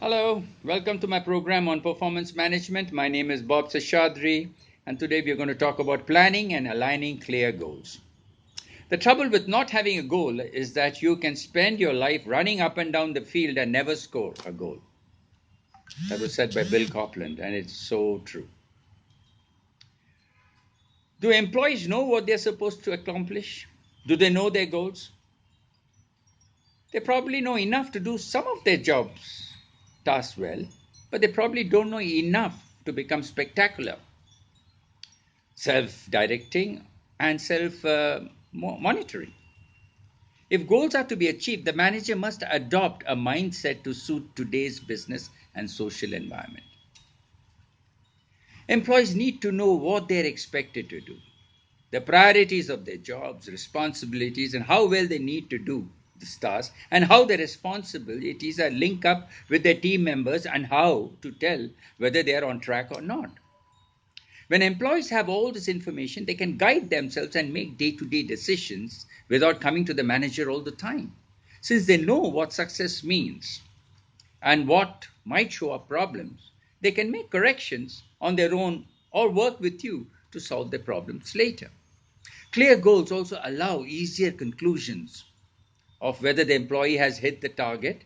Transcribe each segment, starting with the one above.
Hello, welcome to my program on performance management. My name is Bob Seshadri, and today we are going to talk about planning and aligning clear goals. The trouble with not having a goal is that you can spend your life running up and down the field and never score a goal. That was said by Bill Copeland, and it's so true. Do employees know what they're supposed to accomplish? Do they know their goals? They probably know enough to do some of their jobs tasks well, but they probably don't know enough to become spectacular, self-directing, and self-monitoring. If goals are to be achieved, the manager must adopt a mindset to suit today's business and social environment. Employees need to know what they're expected to do, the priorities of their jobs, responsibilities, and how well they need to do this task, and how the responsibilities are linked up with their team members, and how to tell whether they are on track or not. When employees have all this information, they can guide themselves and make day to day decisions without coming to the manager all the time. Since they know what success means and what might show up problems, they can make corrections on their own or work with you to solve the problems later. Clear goals also allow easier conclusions of whether the employee has hit the target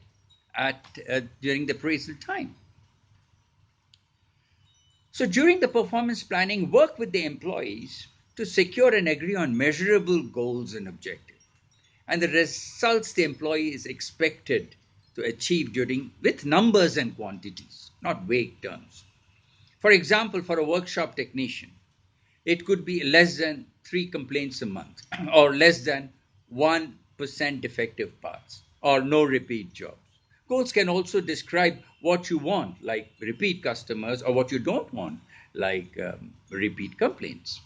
during the appraisal time. So during the performance planning, work with the employees to secure and agree on measurable goals and objectives and the results the employee is expected to achieve during with numbers and quantities, not vague terms. For example, for a workshop technician, it could be less than 3 complaints a month or less than 1% defective parts or no repeat jobs. Goals can also describe what you want, like repeat customers, or what you don't want, like repeat complaints.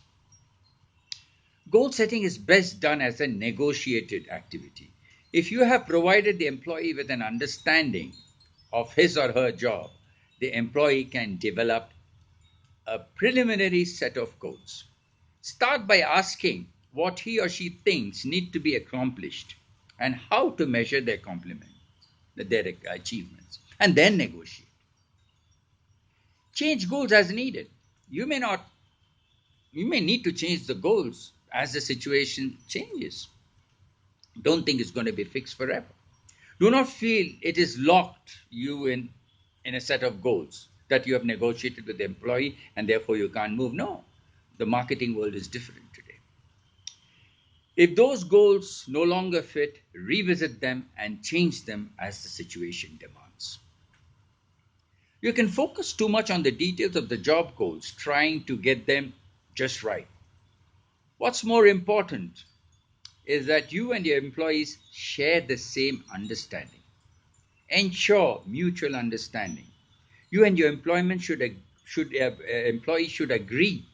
Goal setting is best done as a negotiated activity. If you have provided the employee with an understanding of his or her job, the employee can develop a preliminary set of goals. Start by asking what he or she thinks need to be accomplished and how to measure their compliment, their achievements, and then negotiate. Change goals as needed. You may not you may need to change the goals as the situation changes. Don't think it's going to be fixed forever. Do not feel it is locked you in a set of goals that you have negotiated with the employee and therefore you can't move. No, the marketing world is different today. If those goals no longer fit, revisit them and change them as the situation demands. You can focus too much on the details of the job goals, trying to get them just right. What's more important is that you and your employees share the same understanding. Ensure mutual understanding. You and your employee should agree.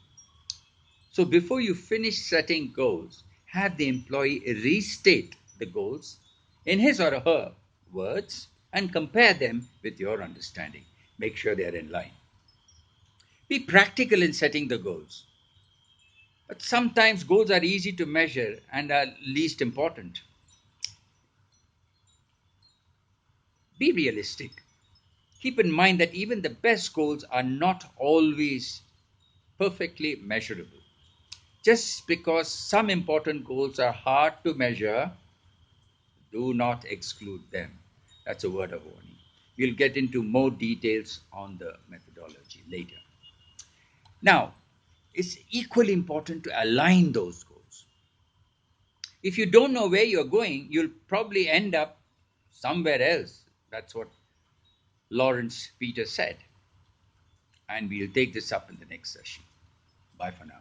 So before you finish setting goals, have the employee restate the goals in his or her words and compare them with your understanding. Make sure they are in line. Be practical in setting the goals. But sometimes goals are easy to measure and are least important. Be realistic. Keep in mind that even the best goals are not always perfectly measurable. Just because some important goals are hard to measure, do not exclude them. That's a word of warning. We'll get into more details on the methodology later. Now, it's equally important to align those goals. If you don't know where you're going, you'll probably end up somewhere else. That's what Lawrence Peter said. And we'll take this up in the next session. Bye for now.